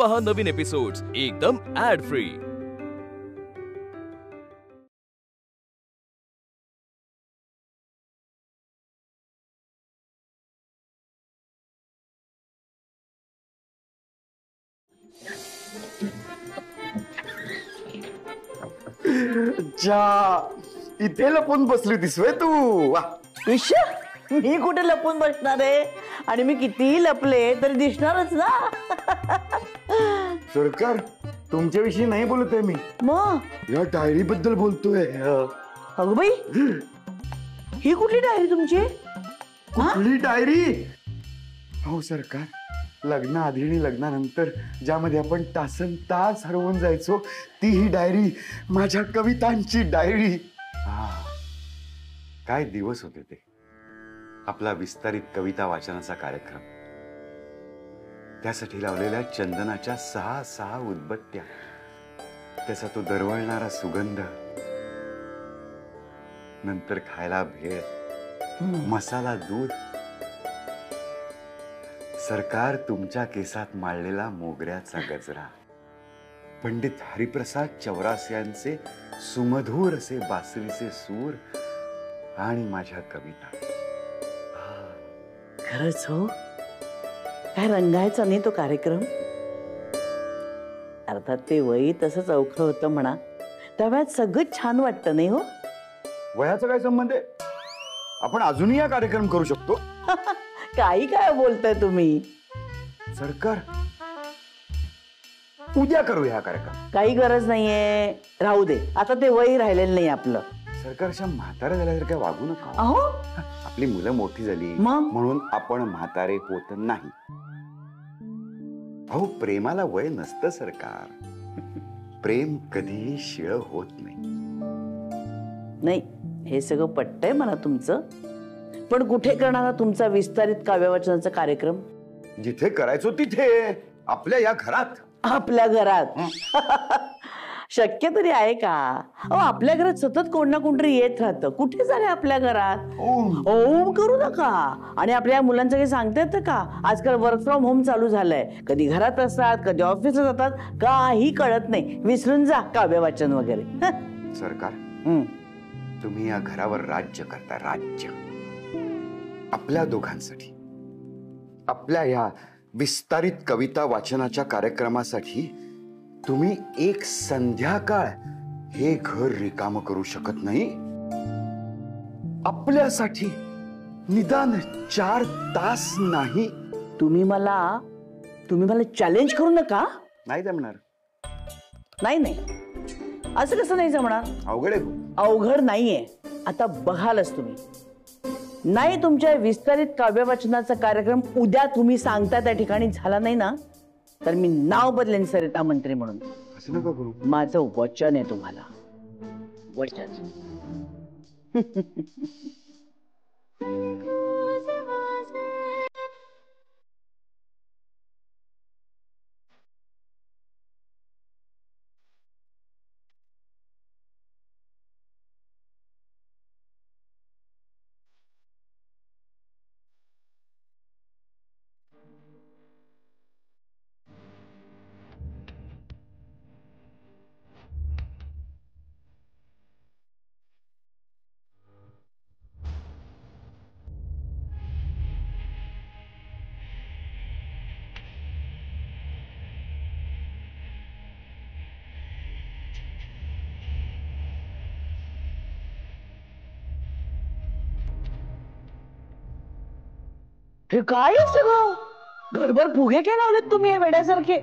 पहा नवीन एपिसोड्स एकदम add free. इथे लपून बसली दिसवे तू। ईशा, मी कुठे लपून बसणार आहे? आणि मी कितीही लपले तरी दिसणारच ना। सरकार, तुमच्याविषयी नाही बोलत आहे मी, मग या डायरी बद्दल बोलतोय। अगं बाई, ही कुठली डायरी तुमची? कुठली डायरी? हो सरकार, लग्नाआधी आणि लग्नानंतर ज्यामध्ये आपण तासन तास हरवून जायचो ती ही डायरी, माझ्या कवितांची डायरी। काय दिवस होते ते। आपला विस्तारित कविता वाचनाचा कार्यक्रम, त्यासाठी लावलेल्या चंदनाच्या 6 उदबत्त्या, त्याचा तो दरवळणारा सुगंध, नंतर खायला भेळ, मसाला दूध, सरकार तुमच्या केसात माळलेला मोगऱ्याचा गजरा, पंडित हरिप्रसाद चौरासियांचे सुमधुर असे बासरीचे सूर आणि माझ्या कविता। खरंच हो, काय रंगायचा नाही तो कार्यक्रम। अर्थात ते वय तसंच अवखळ होतं म्हणा, त्या वयात सगळं छान वाटतं नाही हो? वयाचा काय संबंध आहे? आपण अजूनही हा कार्यक्रम करू शकतो। काही काय बोलताय तुम्ही? सरकार, उद्या करूया हा कार्यक्रम। काही गरज नाहीये, राहू दे, आता ते वय राहिलेलं नाही आपलं। सरकारच्या म्हाताऱ्या झाल्यासारख्या वागू नका। अहो, आपली मुलं मोठी झाली म्हणून आपण म्हातारे होत नाही। अहो, प्रेमाला वय नसतं सरकार। प्रेम कधीही शिळ होत नाही। नाही, हे सगळं पटतंय मला तुमचं, पण कुठे करणारा तुमचा विस्तारित काव्यवाचनाचा कार्यक्रम? जिथे करायचो तिथे, आपल्या या घरात। आपल्या घरात शक्य तरी आहे का? अहो, आपल्या घरात सतत कोण ना कोणतरी येत राहतं, कुठे झाले आपल्या घरात? ओम करू नका। आणि आपल्या मुलांचं काही सांगता येतं का? आजकाल वर्क फ्रॉम होम चालू झालंय, कधी घरात असतात, कधी ऑफिसला जातात, काही कळत नाही। विसरून जा काव्य वाचन वगैरे। सरकार, तुम्ही या घरावर राज्य करता, राज्य। आपल्या दोघांसाठी, आपल्या या विस्तारित कविता वाचनाच्या कार्यक्रमासाठी तुम्ही एक संध्याकाळ हे घर रिकाम करू शकत नाही? आपल्यासाठी निदान 4 तास नाही? तुम्ही मला चॅलेंज करू नका। नाही जमणार। नाही, असं कसं नाही जमणार? अवघड आहे। अवघड नाहीये, आता बघालच तुम्ही। नाही, तुमच्या विस्तारित काव्यवाचनाचा कार्यक्रम उद्या तुम्ही सांगता त्या ठिकाणी झाला नाही ना, तर मी नाव बदलेन सरिता मंत्री म्हणून। असं नका करू। माझं वचन आहे तुम्हाला, वचन। हे काय सगळं? घरभर फुगे काय लावलेत तुम्ही हे वेड्यासारखे?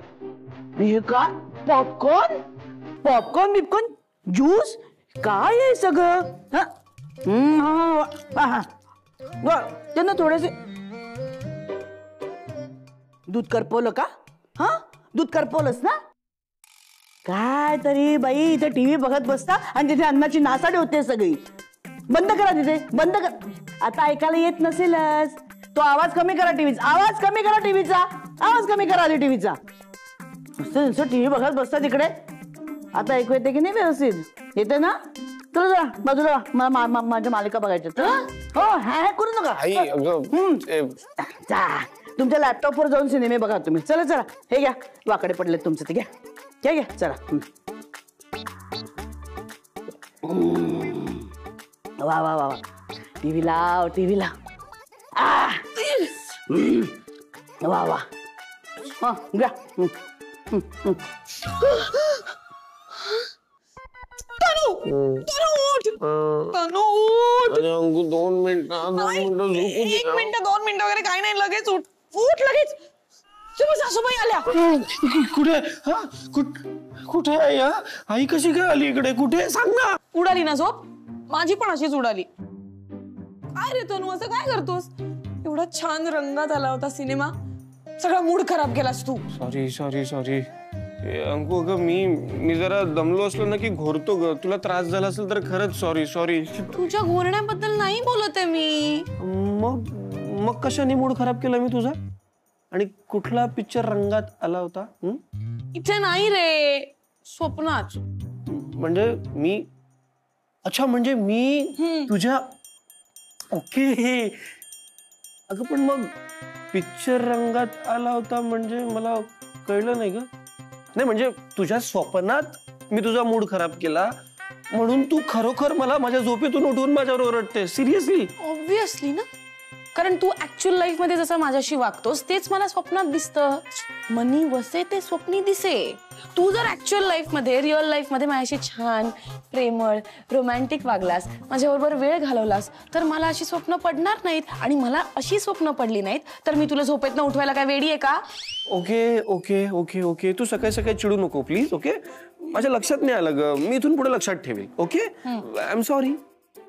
हे काय? पॉपकॉर्न बिपकॉर्न, ज्यूस, काय आहे सगळं? त्यांना थोडेसे दूध करपवलं का? दूध करपवलंस ना? काय तरी बाई, इथे टीव्ही बघत बसता आणि तिथे अन्नाची नासाडी होते सगळी। बंद करा तिथे, बंद कर। आता ऐकायला येत नसेलच, तो आवाज कमी करा टीव्हीचा, आवाज कमी करा टीव्हीचा, आवाज कमी करा आधी टीव्हीचा। नुसतं टीव्ही बघत बसता तिकडे। आता ऐकू येते की नाही व्यवस्थित? येते ना? चला जा बाजूला, माझ्या मालिका बघायच्या। हो, हा करू नका। तुमच्या लॅपटॉपवर जाऊन सिनेमे बघा तुम्ही. चला चला, हे घ्या, वाकडे पडले तुमचे ते घ्या घ्या घ्या चला. वा वा वा वा, टीव्ही लाव, टीव्ही लाव. वा वा, हा घ्या. दोन मिनिटं 2 मिनिटं वगैरे काही नाही, लगेच उठ उठ लगेच. सासूबाई आल्या. कुठे? हा कुठे आई? आई कशी काय आली इकडे? कुठे सांग ना. उडाली ना झोप माझी पण अशीच उडाली. काय रे तनू, असं काय करतोस? एवढा छान रंगात आला होता सिनेमा, सगळा मूड खराब केलास तू. सॉरी सॉरी सॉरी अंकू, अगं मी जरा दमलो असलो ना की घोरतो ग. तुला त्रास झाला असेल तर खरंच सॉरी सॉरी. तुझ्या घोरण्याबद्दल नाही बोलत आहे मी. मग कशाने मूड खराब केला मी तुझा? आणि कुठला पिक्चर रंगात आला होता? इथे नाही रे, स्वप्नात. म्हणजे मी, अच्छा म्हणजे मी तुझ्या, ओके. अगं पण मग पिक्चर रंगात आला होता म्हणजे मला कळलं नाही ग. नाही म्हणजे तुझ्या स्वप्नात मी तुझा मूड खराब केला म्हणून तू खरोखर मला माझ्या झोपेतून उठवून माझ्यावर ओरडते? सिरियसली? ऑब्विसली ना, कारण तू ऍक्च्युअल लाईफ मध्ये जसं माझ्याशी वागतोस तेच मला स्वप्नात दिसतं. मनी वसे ते स्वप्नी दिसे. तू जर ऍक्च्युअल लाईफ मध्ये, रिअल लाईफ मध्ये माझ्याशी छान, प्रेमळ, रोमॅन्टिक वागलास, माझ्याबरोबर वेळ घालवलास तर मला अशी स्वप्न पडणार नाहीत. आणि मला अशी स्वप्न पडली नाहीत तर मी तुला झोपेतनं उठवायला काय वेडी आहे का? ओके ओके ओके ओके, तू सकाळी सकाळी चिडू नको प्लीज. ओके, माझ्या लक्षात नाही आलं ग, मी इथून पुढे लक्षात ठेवेल. Okay, I am sorry.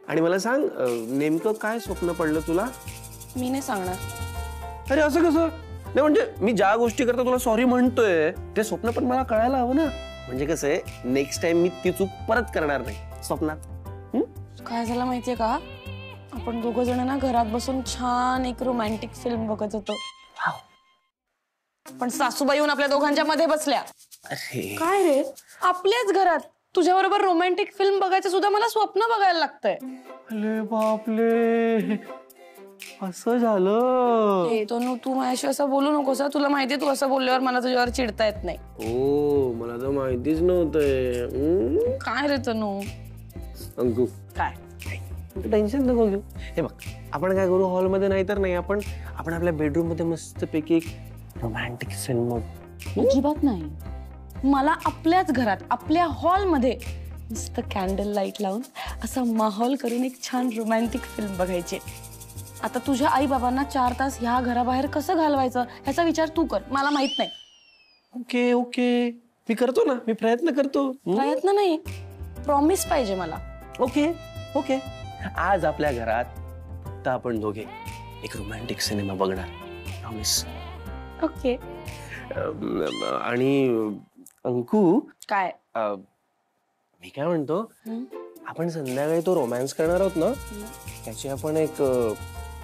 आणि मला सांग, नेमकं काय स्वप्न पडलं तुला? मी नाही सांगणार. अरे असं कसं? नाही म्हणजे मी ज्या गोष्टी करता तुला सॉरी म्हणतोय ते स्वप्न पण मला कळायला हवं ना. म्हणजे कसं आहे, नेक्स्ट टाइम मी ती चूक परत करणार नाही स्वप्नात. काय झालं माहितीये का, आपण दोघं जण ना घरात बसून छान एक रोमॅन्टिक फिल्म बघत होतो, पण सासूबाई येऊन आपल्या दोघांच्या मध्ये बसल्या. काय रे, आपल्याच घरात तुझ्या बरोबर रोमॅन्टिक फिल्म बघायचं सुद्धा मला स्वप्न बघायला लागतंय. अरे बापले, असं झालं? तू माझ्याशी असं बोलू नकोस. तुला माहितीये तू असं बोलल्यावर मला तुझ्यावर चिडता येत नाही. हो, मला तर माहितीच नव्हतं. काय रे तनू? अंकू, काय टेन्शन नको घेऊ. हे बघ, आपण काय करू, हॉलमध्ये नाही तर नाही, आपण आपल्या बेडरूम मध्ये मस्त पैकी एक रोमॅन्टिक फिल्म. अजिबात नाही. मला आपल्याच घरात, आपल्या हॉलमध्ये मस्त कॅन्डल लाईट लावून असा माहोल करून एक छान रोमॅन्टिक फिल्म बघायची. आता तुझ्या आई बाबांना 4 तास ह्या घराबाहेर कसं घालवायचं ह्याचा विचार तू कर, मला माहित नाही. ओके ओके, मी करतो ना, मी प्रयत्न करतो. प्रयत्न नाही, प्रॉमिस पाहिजे मला. ओके ओके, आज आपल्या घरात तर आपण दोघे एक रोमॅन्टिक सिनेमा बघणार. प्रॉमिस. ओके. आणि अंकू, काय? मी काय म्हणतो, आपण संध्याकाळी तो रोमॅन्स करणार आहोत ना, त्याची आपण एक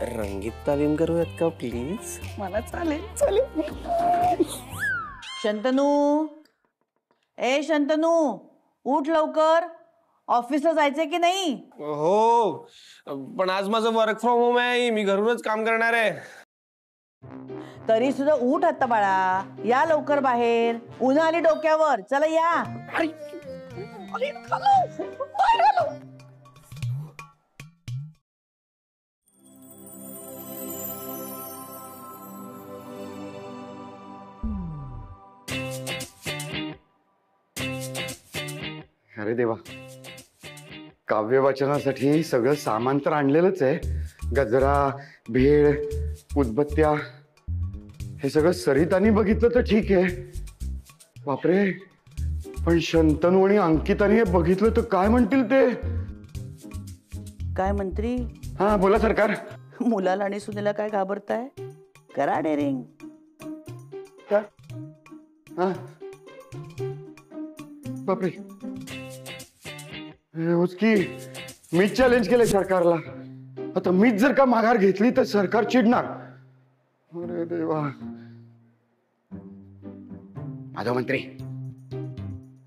रंगीत तालीम करूयात का प्लीज? मला चालेल. चालेल. शंतनू, ए शंतनू, उठ लवकर, ऑफिसला जायचंय की नाही? हो, पण आज माझं वर्क फ्रॉम होम आहे, मी घरूनच काम करणार आहे. तरी सुद्धा उठ आता बाळा, या लवकर बाहेर, उन्हा आली डोक्यावर. चला या. अरे देवा, काव्य वाचनासाठी सगळं सामान तर आणलेलंच आहे. गजरा, भेळ, उदबत्त्या, हे सगळं सरितानी बघितलं तर ठीक आहे. बापरे, पण शंतनू आणि अंकिताने हे बघितलं तर काय म्हणतील ते? काय मंत्री? हा बोला सरकार. मुलाला आणि सुनेला काय घाबरताय? करा डेअरिंग. काय? हा, बापरे, की मीच चॅलेंज केलंय सरकारला. आता मीच जर का माघार घेतली तर सरकार चिडणार. अरे देवा. माधव मंत्री,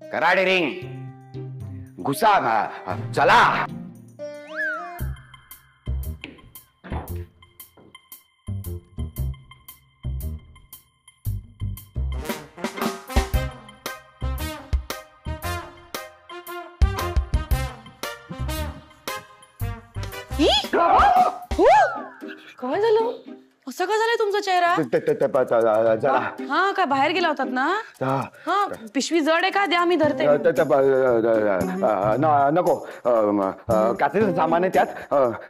करा डेअरिंग, घुसा, चला. काय झालं? असं का झालंय तुमचा चेहरा? जरा हा काय बाहेर गेला होतात ना? हा पिशवी जड आहे का? द्या मी धरते. नको काचेचं सामान आहे त्यात,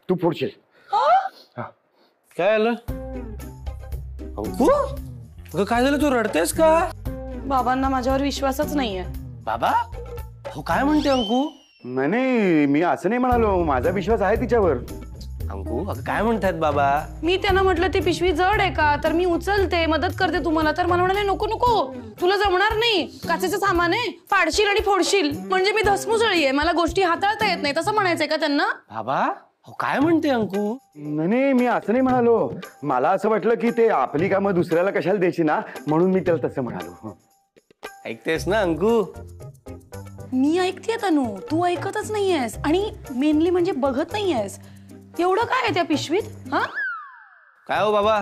तू फोडशील. काय आलं अंकू? अगं काय झालं, तू रडतेस का? बाबांना माझ्यावर विश्वासच नाहीये. बाबा हो काय म्हणते अंकू? नाही मी असं नाही म्हणालो, माझा विश्वास आहे तिच्यावर. अंकू अगं काय म्हणतायत बाबा? मी त्यांना म्हटलं ती पिशवी जड आहे का, तर मी उचलते मदत करते तुम्हाला, तर मला म्हणाले नको नको तुला जमणार नाही, काचेचं सामान आहे, पाडशील आणि फोडशील. म्हणजे मी धसमुसळी आहे, मला गोष्टी हाताळता येत नाही, तसं म्हणायचंय का त्यांना? बाबा हो काय म्हणते अंकू? नाही मी असं नाही म्हणालो, मला असं वाटलं की ते आपली कामं दुसऱ्याला कशाला द्यायची ना, म्हणून मी त्याला तसं म्हणालो. ऐकतेस ना अंकू? मी ऐकतेय तनू, तू ऐकतच नाहीयेस आणि मेनली म्हणजे बघत नाहीयेस. एवढं काय आहे त्या पिशवीत? हा काय हो बाबा,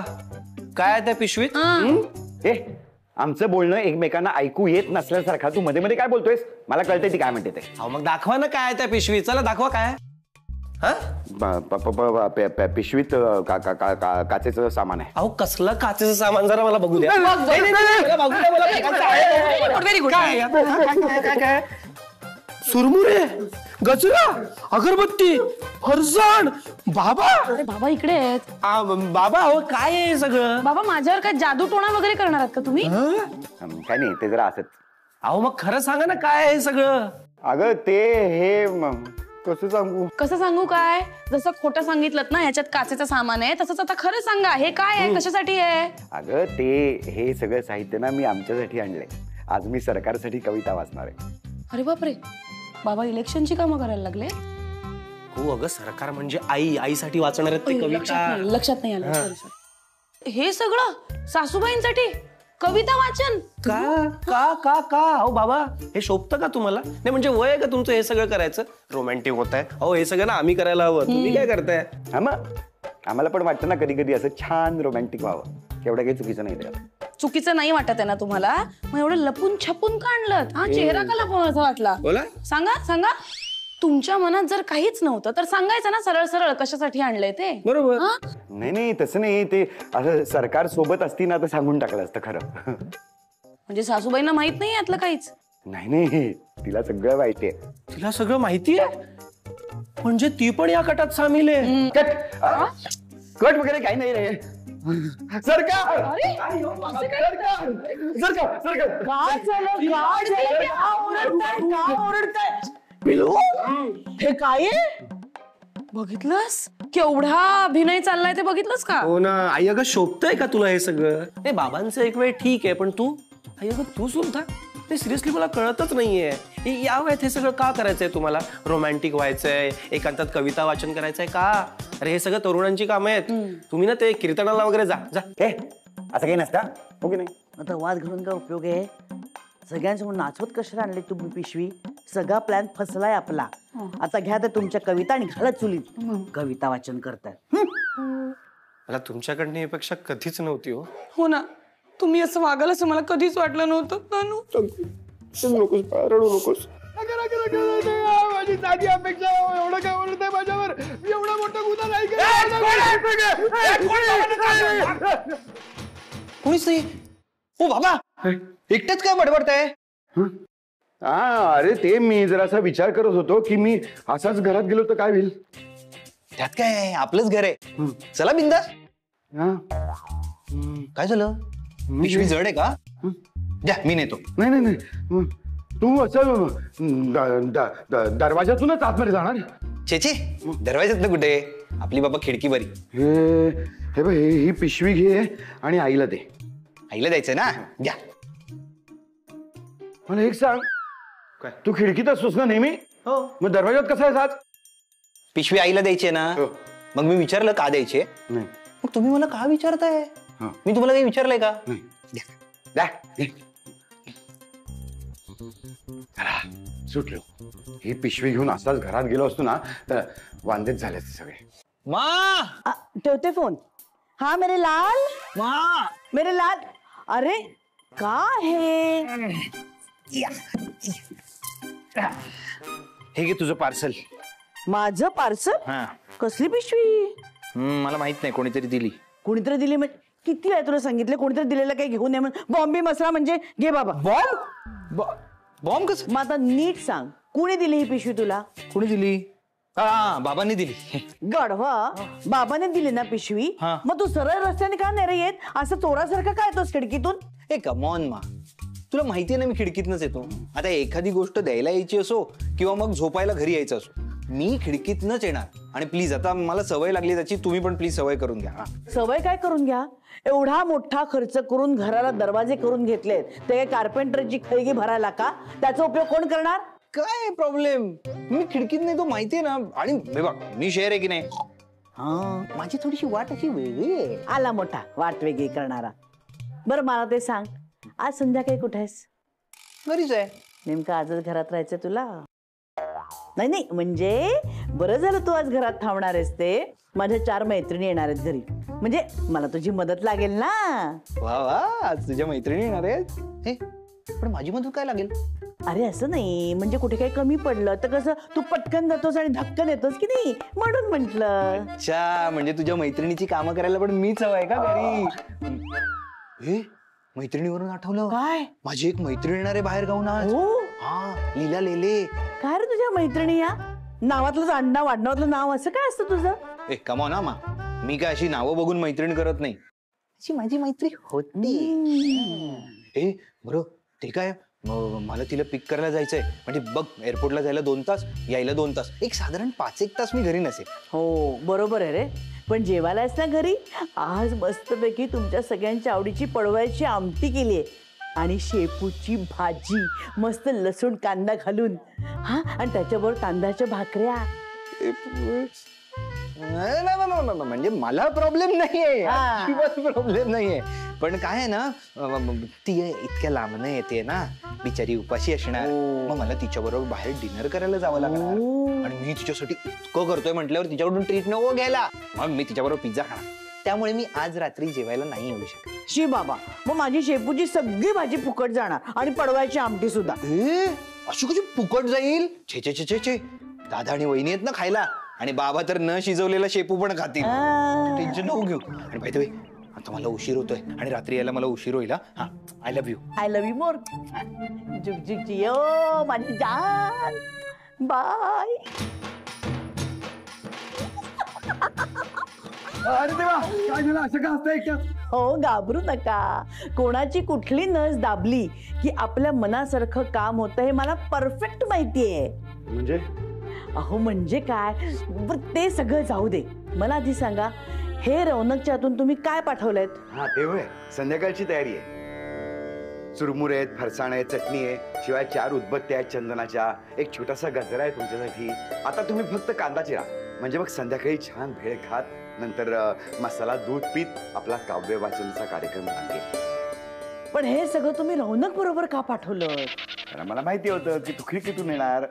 काय आहे त्या पिशवीत? ए आमचं बोलणं एकमेकांना ऐकू येत नसल्यासारखा तू मध्ये मध्ये काय बोलतोयस? मला कळतंय ती काय म्हणते ते. अहो मग दाखवा ना काय आहे त्या पिशवीत. चला दाखवा काय. पिशवीत काचेचं सामान आहे. अहो कसलं काचेचं सामान, जरा मला बघू द्या. काय सुरमुरे, गजरा, अगरबत्ती, फरसाण. बाबा अरे बाबा इकडे आहेत. बाबा हो काय आहे सगळं? बाबा माझ्यावर काय जादू टोणा वगैरे करणार आहात का तुम्ही? काय नाही ते जरा असंच. अहो मग खरं सांगा ना काय आहे सगळं? अगं ते हे कसं सांगू? कसं सांगू काय? जसं खोटं सांगितलं ना ह्याच्यात काचेचं सामान आहे, तसंच आता खरं सांगा हे काय आहे, कशासाठी आहे? अगं ते हे सगळं साहित्य ना मी आमच्यासाठी आणलंय. आज मी सरकारसाठी कविता वाचणार आहे. अरे बापरे, बाबा इलेक्शनची कामं करायला लागले. हो अगं सरकार म्हणजे आई, आईसाठी वाचणार आहेत ते कविता. लक्षात नाही आलं. Sorry, sorry. हे सगळं सासूबाईंसाठी कविता वाचन? का का का का अहो बाबा हे शोभतं का तुम्हाला? नाही म्हणजे वय आहे का तुमचं हे सगळं करायचं? रोमॅन्टिक होत आहे अहो, हे सगळं ना आम्ही करायला हवं. तुम्ही काय करताय? हा मग आम्हाला पण वाटतं ना कधी कधी असं छान रोमॅन्टिक व्हावं. एवढं काही चुकीचं नाही त्यात. चुकीचं नाही वाटत आहे ना तुम्हाला? मग एवढं लपून छपून का आणलं? हा चेहरा का लपवून असा वाटला? बोला सांगा सांगा. तुमच्या मनात जर काहीच नव्हतं तर सांगायचं ना सरळ सरळ कशासाठी आणलंय ते. बरोबर. नाही तसं नाही, ते असं सरकार सोबत असती ना तर सांगून टाकलं असतं खरं. म्हणजे सासूबाईंना माहित नाही यातलं काहीच? नाही तिला सगळं माहिती आहे. तिला सगळं माहिती आहे म्हणजे ती पण या कटात सामील आहे? कट वगैरे काही नाही रे. सरकार हे काय? बघितलंस केवढा अभिनय चाललाय ते बघितलंस का? हो ना आई. अगं शोभतंय का तुला हे सगळं? नाही बाबांचं एक वेळ ठीक आहे, पण तू आई अगं तू सुद्धा ते सिरियसली मला कळतच नाहीये. या वयात हे सगळं का करायचंय तुम्हाला? रोमॅन्टिक व्हायचंय, एकांतात कविता वाचन करायचंय का? अरे हे सगळं तरुणांची कामं आहेत. तुम्ही ना ते कीर्तनाला वगैरे जा जा. असं काही नसतं हो की नाही? आता वाद घालून काय उपयोग आहे? सगळ्यांसमोर नाचवत कशाला आणले तुम्ही पिशवी? सगळा प्लॅन फसलाय आपला. आता घ्या तर तुमच्या कविता आणि घाला चुलीत. कविता वाचन करताय. मला तुमच्याकडनं ही अपेक्षा कधीच नव्हती हो. हो ना, तुम्ही असं वागाल असं मला कधीच वाटलं नव्हतं. नकोस रडू नकोस. माझी साधी अपेक्षा एवढं काय बोलत आहे माझ्यावर? मी एवढा मोठा गुन्हा नाही कोणीच नाही. हो बाबा एकटेच काय बडबडताय? हा अरे ते मी जरासा विचार करत होतो की मी असाच घरात गेलो तर काय होईल. त्यात काय आपलंच घर आहे. चला बिंदास. काय झालं? पिशवी जड आहे का? द्या मी नेतो. नाही तू असं दरवाजातूनच आतमध्ये जाणार? छे दरवाजात कुठे? आपली बाबा खिडकी बरी. हे बघ ही पिशवी घे आणि आईला दे. आईला द्यायचं ना? द्या. मला एक सांग, तू खिडकीत असतोस ना नेहमी? हो. मग दरवाजात कसा आहेस आज? पिशवी आईला द्यायची आहे ना? मग मी विचारलं का द्यायचे? नाही. मग तुम्ही मला का विचारताय? मी तुम्हाला काही विचारलंय का? द्या. सुटलो. ही पिशवी घेऊन असाच घरात गेलो असतो ना तर वांदेच झाले सगळे. मा ठेवते फोन. हाँ मेरे लाल, मेरे लाल. अरे का हे? हे घे तुझं पार्सल. माझं पार्सल? हा कसली पिशवी? मला माहित नाही, कोणीतरी दिली. कोणीतरी दिली म्हणजे किती वेळा तुला सांगितलं कोणीतरी दिलेलं काही घेऊन ये म्हणून. बॉम्बे मसाला म्हणजे घे बाबा. बॉम्ब कसं? मग आता नीट सांग, कोणी दिली ही पिशवी तुला? कोणी दिली? हा, बाबांनी दिली. गडवा, बाबाने दिली ना पिशवी? हा. मग तू सरळ रस्त्याने का नाही रे येत? असं चोरासारखं काय येतोस खिडकीतून? ए कमॉन मा, तुला माहितीये ना मी खिडकीतनच येतो. आता एखादी गोष्ट द्यायला यायची असो किंवा मग झोपायला घरी यायचं असो, मी खिडकीतनच येणार. आणि प्लीज, आता मला सवय लागली त्याची, तुम्ही पण प्लीज सवय करून घ्या. सवय काय करून घ्या? एवढा मोठा खर्च करून घराला दरवाजे करून घेतलेत, ते काय कार्पेंटरची खळगी भरायला का? त्याचा उपयोग कोण करणार? काय प्रॉब्लेम, मी खिडकीत नाही तो माहितीये ना. आणि बघ, मी शेअर आहे की नाही, हा, माझी थोडीशी वाट अशी वेगळी आहे. आला मोठा वाट वेगळी करणारा. बरं मला ते सांग, आज संध्याकाळी कुठे आहेस? घरीच आहे. नेमकं आजच घरात राहायचं तुला? नाही नाही, म्हणजे बरं झालं तू आज घरात थांबणार आहेस. ते माझ्या 4 मैत्रिणी येणार आहेत घरी, म्हणजे मला तुझी मदत लागेल ना. वा वा, आज तुझ्या मैत्रिणी येणार आहेत. हे, पण माझी मदत काय लागेल? अरे असं नाही, म्हणजे कुठे काही कमी पडलं तर कसं तू पटकन जातोस आणि धक्कन येतोस की नाही, म्हणून म्हंटल. अच्छा, म्हणजे तुझ्या मैत्रिणीची कामं करायला पण मीच हवंय का घरी? हे, मैत्रिणीवरून आठवलं, काय? माझी एक मैत्रीण येणार आहे बाहेर गाऊन आज. हो? हा, लीला लेले. काय रे तुझ्या मैत्रिणी? या नावातलं आडनाव वाढनावातलं नाव असं काय असतं तुझं? ए कमॉन ना मा, मी काय अशी नावं बघून मैत्रीण करत नाही. अशी माझी मैत्री होती. ए बरं, ते काय, मला तिला पिक करायला जायचंय. म्हणजे बघ, एअरपोर्टला जायला 2 तास, यायला 2 तास, एक साधारण 5-1 तास मी घरी नसेल. हो बरोबर आहे रे, पण जेवायला आहेस ना घरी? आज मस्तपैकी तुमच्या सगळ्यांच्या आवडीची पडवळ्याची आमटी केली आहे आणि शेपूची भाजी, मस्त लसूण कांदा घालून. हा, आणि त्याच्याबरोबर तांदळाच्या भाकऱ्या. म्हणजे मला प्रॉब्लेम नाहीये, अजिबात प्रॉब्लेम नाहीये. पण काय आहे ना, ती इतक्या लांबनं येते ना, बिचारी उपाशी असणार. मग मला तिच्याबरोबर बाहेर डिनर करायला जावं लागणार. आणि मी तिच्यासाठी इतकं करतोय म्हटल्यावर तिच्याकडून ट्रीट नको घ्यायला. मग मी तिच्याबरोबर पिझ्झा खाणार. त्यामुळे मी आज रात्री जेवायला नाही येऊ शकत. शी बाबा, मग माझी शेपूची सगळी भाजी फुकट जाणार आणि पडवळ्याची आमटी सुद्धा. अशी कशी फुकट जाईल? छे छे छे छे छे, दादा आणि वहिनी आहेत ना खायला, आणि बाबा तर न शिजवलेला शेपू पण खातील. टेन्शन नको घेऊ. आणि बाय द वे, आता मला उशीर होतोय आणि रात्री यायला मला उशीर होईल. हा, I love you. I love you more. जुग जुग जियो माझी जान. बाय. अरे देवा, काय झालं? असं का असतं एकट्यात? हो, घाबरू नका. कोणाची कुठली नस दाबली की आपल्या मनासारखं काम होतं हे मला परफेक्ट माहितीये. म्हणजे? अहो म्हणजे काय, ते सगळं जाऊ दे. मला आधी सांगा, हे रौनकच्या हातून तुम्ही काय पाठवलंय? हा ते होय, संध्याकाळची तयारी आहे. चुरमुरे आहेत, फरसाण आहे, चटणी आहे, शिवाय 4 उदबत्त्या आहेत चंदनाच्या, एक छोटासा गजरा आहे तुमच्यासाठी. आता तुम्ही फक्त कांदा चिरा, म्हणजे मग संध्याकाळी छान भेळ खात, नंतर मसाला दूध पीत आपला काव्य वाचनाचा कार्यक्रम लागेल. पण हे सगळं तुम्ही रौनक बरोबर का पाठवलं? कारण मला माहिती होतं की तू खिडकीतून येणार.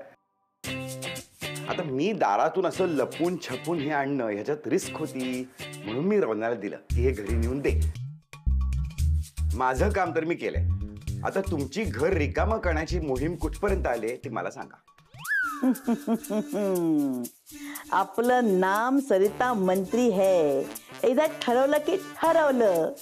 आता मी दारातून असं लपून छपून हे आणणं ह्याच्यात रिस्क होती, म्हणून मी रौनकला दिलं की हे घरी नेऊन दे. माझं काम तर मी केलंय. आता तुमची घर रिकामं करण्याची मोहीम कुठपर्यंत आले ते मला सांगा. आपलं नाम सरिता मंत्री है, एकदा ठरवलं की ठरवलं.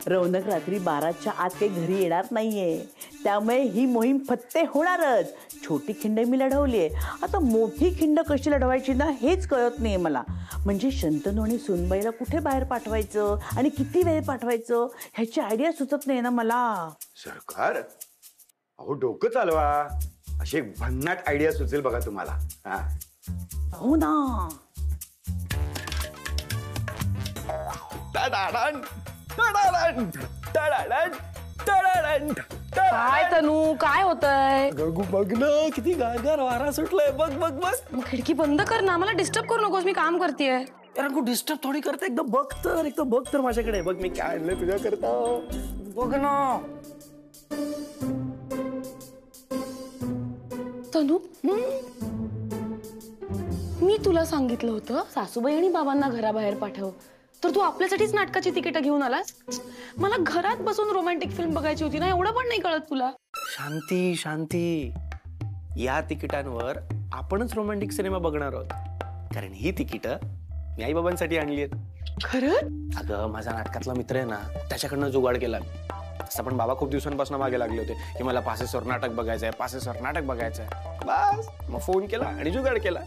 रौनक रात्री 12च्या आत काही घरी येणार नाहीये, त्यामुळे ही मोहीम फत्ते होणारच. छोटी खिंड मी लढवलीये, आता मोठी खिंड कशी लढवायची ना हेच कळत नाहीये मला. म्हणजे शंतनू आणि सुनबाईला कुठे बाहेर पाठवायचं आणि किती वेळ पाठवायचं ह्याची आयडिया सुचत नाही ना मला. सरकार, अहो डोकं चालवा, अशी एक भन्नाट आयडिया सुचेल बघा तुम्हाला. हा हो ना. काय तनू, काय होतंय? बघ ना, किती गारगार वारा सुटलाय. बघ बघ बघ. मग खिडकी बंद कर ना, मला डिस्टर्ब करू नकोस, मी काम करतेय. यार डिस्टर्ब थोडी करते, एकदम बघ तर, एकदम बघ तर माझ्याकडे. बघ मी काय आणलंय तुझ्या करता. बघ ना. तनू, मी तुला सांगितलं होतं सासूबाई आणि बाबांना घराबाहेर पाठव, तर तू आपल्यासाठीच नाटकाची तिकीट घेऊन आलास. मला घरात बसून रोमॅन्टिक फिल्म बघायची होती ना, एवढं पण नाही कळत तुला? शांती शांती, या तिकिटांवर आपणच रोमॅन्टिक सिनेमा बघणार आहोत. कारण ही तिकीट मी आई बाबांसाठी आणली आहेत. खरंच? अगं माझा नाटकातला मित्र आहे ना, त्याच्याकडनं जुगाड केला. तसं पण बाबा खूप दिवसांपासून मागे लागले होते की मला पासेसवर नाटक बघायचंय, पासेसवर नाटक बघायचंय. बस मग फोन केला आणि जुगाड केला.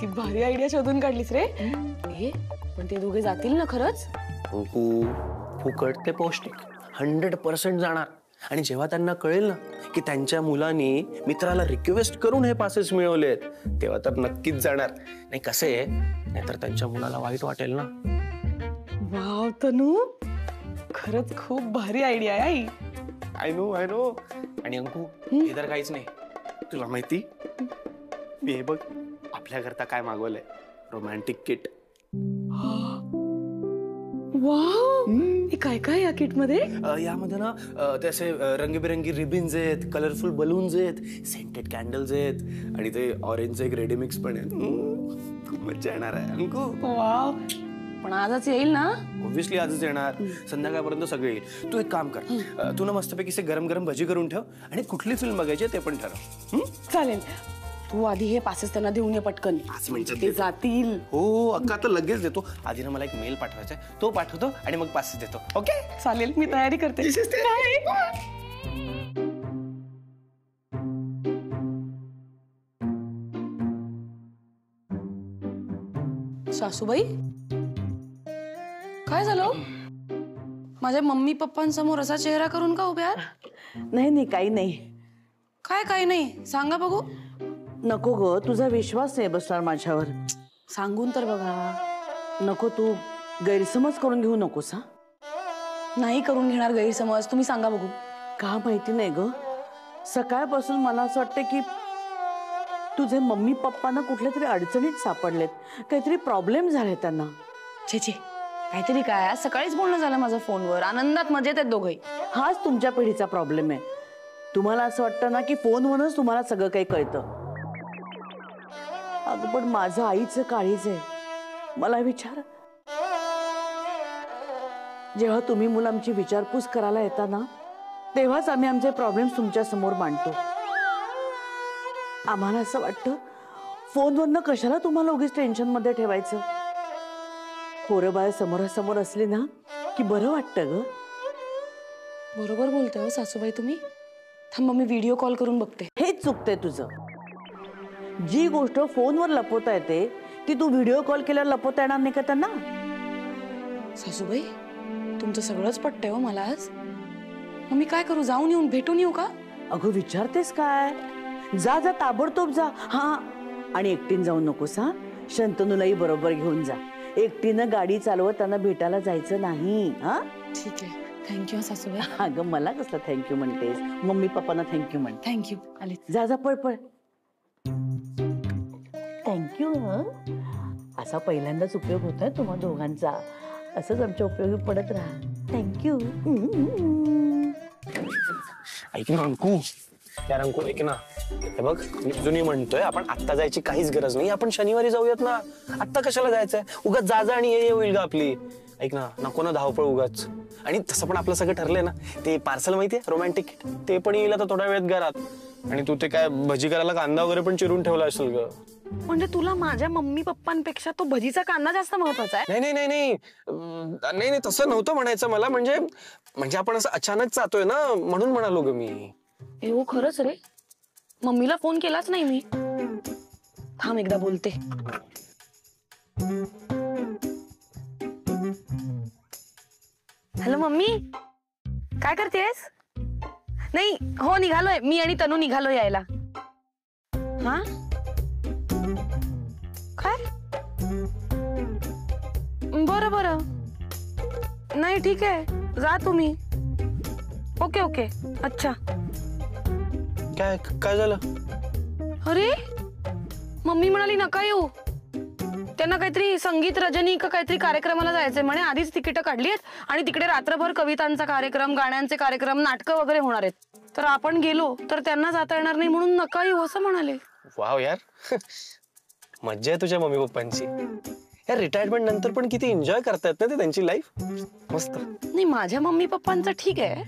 ती भारी आयडिया शोधून काढलीस रे. ए, पण ते दोघे जातील ना खरंच? फुकट ते पौष्टिक 100% जाणार. आणि जेव्हा त्यांना कळेल ना की त्यांच्या मुलांनी मित्राला रिक्वेस्ट करून हे पासेस मिळवलेत, तेव्हा तर नक्कीच जाणार. नाही कसे नाहीतर त्यांच्या मुलाला वाईट वाटेल ना. वाव तनू, खरंच खूप भारी आयडिया आहे आई. I know. आणि अंकू हे तर काहीच नाही. तुला माहिती मी हे बघ आपल्याकरता काय मागवलंय, रोमॅन्टिक किट. वाव, हे काय काय या किट मध्ये? यामध्ये ना ते असे रंगीबेरंगी रिबिन्स आहेत, कलरफुल बलून्स आहेत, सेंटेड कॅन्डल्स आहेत आणि ते ऑरेंजचं एक रेडीमिक्स पण आहे. खूप मजा येणार आहे अंकू. वाव, पण आजच येईल ना? ऑब्व्हियसली आजच येणार. संध्याकाळपर्यंत सगळे येईल. तू एक काम कर, तू ना मस्तपैकी गरम गरम भजी करून ठेव आणि कुठली फिल्म बघायची ते पण ठरव. चालेल. तू आधी हे पासेस त्यांना देऊन ये पटकन. ते जातील. हो अक्का आता लगेच देतो. आधी ना मला एक मेल पाठवायचा आहे, तो पाठवतो आणि मग पासेस देतो. ओके चालेल, मी तयारी करते. सासूबाई, काय झालं? माझ्या मम्मी पप्पांसमोर असा चेहरा करून का उभ्या आहात? नाही काही नाही. काय काही नाही, सांगा बघू. नको ग, तुझा विश्वास नाही बसणार माझ्यावर. सांगून तर बघा. नको, तू गैरसमज करून घेऊ नकोस. हा, नाही करून घेणार गैरसमज. तुम्ही सांगा बघू. का माहिती नाही ग, सकाळपासून मला असं वाटतं की तुझे मम्मी पप्पांना कुठल्या तरी अडचणीत सापडलेत, काहीतरी प्रॉब्लेम झाले त्यांना. छे छे, काहीतरी काय? आज सकाळीच बोलणं झालं माझं फोनवर. आनंदात मजेत आहेत दोघे. हाच तुमच्या पिढीचा प्रॉब्लेम आहे. तुम्हाला असं वाटतं ना की फोनवरूनच तुम्हाला सगळं काही कळतं. अगं पण माझं आईचं काळीज आहे. मला विचार, जेव्हा तुम्ही मुलं आमची विचारपूस करायला येता ना, तेव्हाच आम्ही आमचे प्रॉब्लेम्स तुमच्या समोर मांडतो. आम्हाला असं वाटतं फोनवरनं कशाला तुम्हाला उगीच टेन्शन मध्ये ठेवायचं. पोरं बाळ समोरासमोर असली ना की बरं वाटतं ग. बरोबर बोलतोय सासूबाई तुम्ही. थांबा, मी व्हिडिओ कॉल करून बघते. हेच चुकतंय तुझं. जी गोष्ट फोनवर लपवता येते ती तू व्हिडिओ कॉल केल्यावर लपवता येणार नाही का त्यांना? सासूबाई, तुमचं सगळंच पटतंय हो मला आज. मग मी काय करू? जाऊन येऊन भेटून येऊ का? अगं विचारतेस काय? जा जा, ताबडतोब जा. हा, आणि एकटीन जाऊ नकोस. हा, शंतनूलाही बरोबर घेऊन जा. एकटीनं गाडी चालवत त्यांना भेटायला जायचं नाही. हा, ठीक आहे. थँक्यू सासूबाई. अगं मला कसलं थँक्यू म्हणतेस? मम्मी पप्पांना थँक्यू म्हण. थँक्यू. आले. जा जा, पळ पळ. थँक्यू. असा पहिल्यांदाच उपयोग होतोय तुम्हा दोघांचा. असंच आमच्या उपयोगी पडत राहा. थँक्यू. ऐक ना अंकू, यार अंकू ऐक ना, हे बघ मी जुनी म्हणतोय आपण आत्ता जायची काहीच गरज नाही. आपण शनिवारी जाऊयात ना. आत्ता कशाला जायचंय? उगाच जा आणि ये होईल का आपली. ऐक ना, नको ना धावपळ उगाच. आणि तसं पण आपलं सगळं ठरलंय ना. ते पार्सल माहितीये, रोमॅन्टिक किट, ते पण येईल आता थोड्या वेळात घरात. आणि तू ते काय भजी करायला कांदा वगैरे पण चिरून ठेवला असेल ग. म्हणजे तुला माझ्या मम्मी पप्पांपेक्षा तो भजीचा कांदा जास्त महत्वाचा आहे? नाही नाही नाही नाही नाही, तसं नव्हतं म्हणायचं मला. म्हणजे आपण असं अचानक जातोय ना, म्हणून म्हणालो ग मी. हो खरंच रे, मम्मीला फोन केलाच नाही मी. थांब एकदा बोलते. हॅलो मम्मी, काय करतेस? नाही हो, निघालोय मी आणि तनू, निघालो यायला. हा काय? बरं बरं, नाही ठीक आहे, जा तुम्ही. Okay okay. अच्छा. काय काय झालं? अरे मम्मी म्हणाली नका येऊ. त्यांना काहीतरी संगीत रजनी का काहीतरी कार्यक्रमाला जायचंय म्हणे. आधीच तिकीटं काढली आहेत आणि तिकडे रात्रभर कवितांचा कार्यक्रम, गाण्यांचे कार्यक्रम, नाटकं वगैरे होणार आहेत. तर आपण गेलो तर त्यांना जाता येणार नाही, म्हणून नका येऊ असं म्हणाले. वाव यार, मज्जा आहे तुझ्या मम्मी पप्पांची. यार रिटायरमेंट नंतर पण किती एन्जॉय करतायत ना ते त्यांची लाईफ. मस्त. नाही माझ्या मम्मी पप्पांचं ठीक आहे,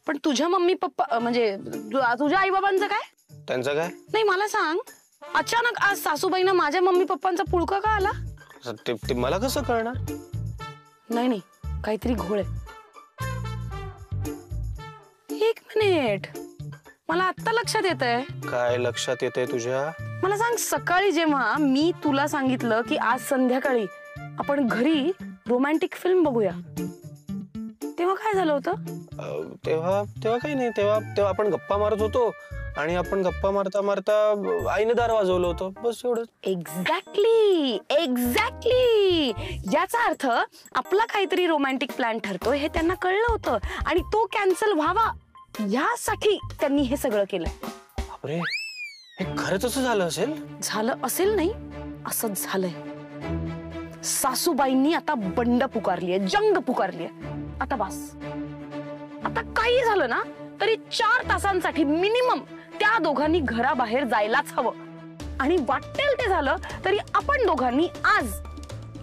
पण तुझ्या मम्मी पप्पा म्हणजे तुझ्या आई बाबांचं काय? त्यांचं काय? नाही मला सांग, अचानक आज सासूबाईंना माझ्या मम्मी पप्पांचा पुळका का आला? ते मला कसं कळणार? नाही काहीतरी घोळ आहे. एक मिनिट, मला आता लक्षात येतंय. काय लक्षात येतंय तुझ्या? मला सांग, सकाळी जेव्हा मी तुला सांगितलं की आज संध्याकाळी आपण घरी रोमॅन्टिक फिल्म बघूया, तेव्हा काय झालं होतं? तेव्हा काही नाही. तेव्हा आपण गप्पा मारत होतो आणि आपण गप्पा मारता मारता आईने दार वाजवलं होतं, बस एवढंच. एक्झॅक्टली. याचा अर्थ आपला काहीतरी रोमॅन्टिक प्लॅन ठरतोय हे त्यांना कळलं होतं आणि तो कॅन्सल व्हावा यासाठी त्यांनी हे सगळं केलं. बापरे, हे खरंच असं झालं असेल? झालं असेल नाही, असंच झालंय. सासूबाईंनी आता बंड पुकारलीये, जंग पुकारलीये. आता बस, आता काही झालं ना तरी 4 तासांसाठी मिनिमम त्या दोघांनी घराबाहेर जायलाच हवं. आणि वाटेल ते झालं तरी आपण दोघांनी आज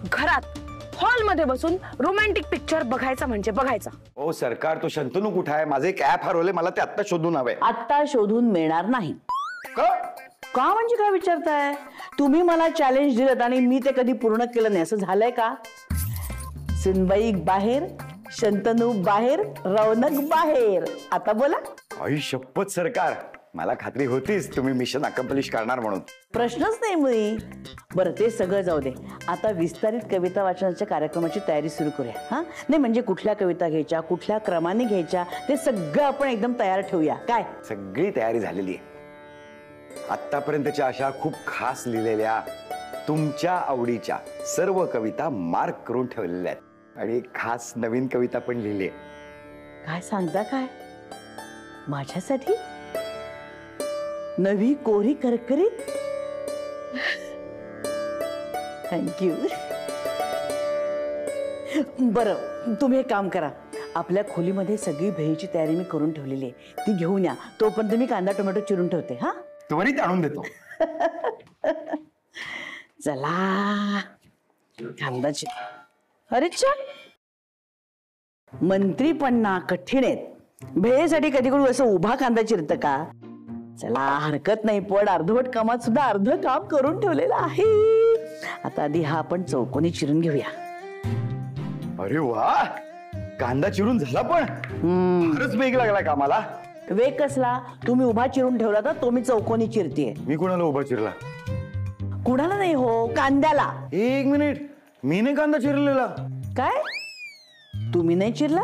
घरात हॉलमध्ये बसून रोमॅन्टिक पिक्चर बघायचा म्हणजे बघायचा. ओ सरकार, तो शंतनू कुठे आहे? माझे एक ऍप हरवले, मला ते आत्ता शोधून हवे. आत्ता शोधून मिळणार नाही. का म्हणजे काय विचारताय? तुम्ही मला चॅलेंज दिलं आणि मी ते कधी पूर्ण केलं नाही, असं झालंय का? सुनबाई बाहेर, शंतनू बाहेर, रौनक बाहेर. आता बोला. आई शपथ सरकार, मला खात्री होतीच तुम्ही मिशन अकम्प्लिश करणार म्हणून. प्रश्नच नाही मुली. बरं ते सगळं जाऊ दे, आता विस्तारित कविता वाचनाच्या कार्यक्रमाची तयारी सुरू करूया. हा नाही म्हणजे कुठल्या कविता घ्यायच्या, कुठल्या क्रमाने घ्यायच्या, ते सगळं आपण एकदम तयार ठेवूया. काय? सगळी तयारी झालेली आहे. आतापर्यंतच्या अशा खूप खास लिहिलेल्या तुमच्या आवडीच्या सर्व कविता मार्क करून ठेवलेल्या आहेत आणि एक खास नवीन कविता पण लिहिली आहे. काय सांगता? काय माझ्यासाठी नवी कोरी करकरीत? थँक्यू. बरं तुम्ही एक काम करा, आपल्या खोलीमध्ये सगळी भेळीची तयारी मी करून ठेवलेली आहे, ती घेऊन या. तोपर्यंत मी कांदा टोमॅटो चिरून ठेवते. हा त्वरित आणून देतो. चला कांदाची. अरे चा, मंत्रीपण्णा कठीण आहेत. भेळेसाठी कधी कधी असं उभा कांदा चिरतं का? चला हरकत नाही, पण अर्धवट कामात सुद्धा अर्ध काम करून ठेवलेलं आहे. आता आधी हा आपण चौकोनी चिरून घेऊया. अरे वा, कांदा चिरून झाला पण फारच वेग लागला कामाला. वेग कसला? तुम्ही उभा चिरून ठेवला तर तो मी चौकोनी चिरतेय. मी कोणाला उभा चिरला? कुणाला नाही हो, कांद्याला. एक मिनिट, मी नाही कांदा चिरलेला. काय? तुम्ही नाही चिरला?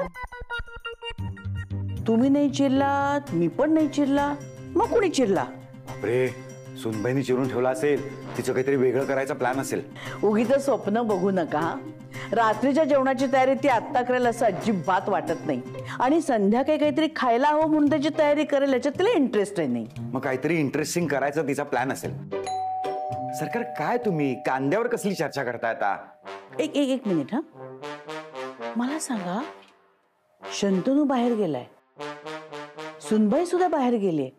तुम्ही नाही चिरलात, मी पण नाही चिरला, मग कुणी चिरला? बापरे, सुनबाईनी चिरून ठेवला असेल. तिचं काहीतरी वेगळं करायचा प्लॅन असेल. उगीच स्वप्न बघू नका. रात्रीच्या जेवणाची तयारी ती आत्ता करेल असं अजिबात वाटत नाही. आणि संध्याकाळी काहीतरी खायला हवं म्हणून त्याची तयारी करेल याच्यात तिला इंटरेस्ट नाही. मग काहीतरी इंटरेस्टिंग करायचा तिचा प्लॅन असेल. सरकार काय तुम्ही कांद्यावर कसली चर्चा करताय आता? एक मिनिट. हा मला सांगा, शंतनू बाहेर गेलाय, सुनबाई सुद्धा बाहेर गेली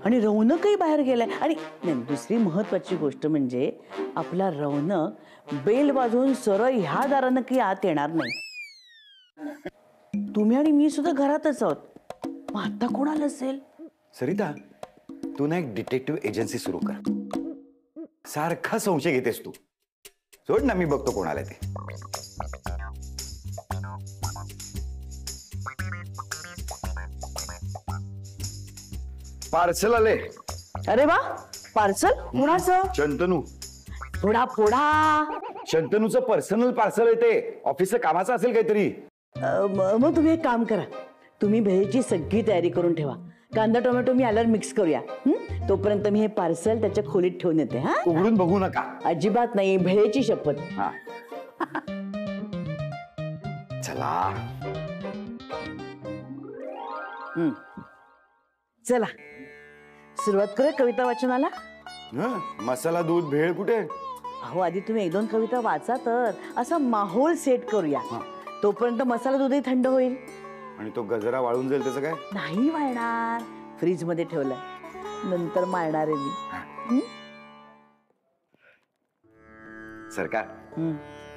आणि रौनकही बाहेर गेलाय. आणि दुसरी महत्वाची गोष्ट म्हणजे आपला रौनक बेल वाजवून सरळ ह्या दारानं की आत येणार नाही. तुम्ही आणि मी सुद्धा घरातच आहोत. मग आता कोणाला असेल? सरिता, तू ना एक डिटेक्टिव्ह एजन्सी सुरू कर. सारखा संशय घेतेस तू. सोड ना, मी बघतो कोणाला ते. पार्सल आले. अरे वा, पार्सल कुणाचं? शंतनू. फोडा फोडा. शंतनूचं पर्सनल पार्सल आहे ते. ऑफिसचं कामाचं असेल काहीतरी. मग तुम्ही एक काम करा, तुम्ही भेळीची सगळी तयारी करून ठेवा. कांदा टोमॅटो मी आल्यावर मिक्स करूया. तोपर्यंत मी हे पार्सल त्याच्या खोलीत ठेवून येते. हा, उघडून बघू नका. अजिबात नाही, भेळेची शपथ. हा चला. चला सुरुवात करूया कविता वाचनाला. मसाला दूध भेळ कुठे? अहो आधी तुम्ही 1-2 कविता वाचा तर असा माहोल सेट करूया. तोपर्यंत मसाला दूधही थंड होईल. आणि तो गजरा वाळून जाईल त्याचं काय? नाही वाळणार, फ्रीज मध्ये ठेवलाय, नंतर मारणार आहे मी. सरकार,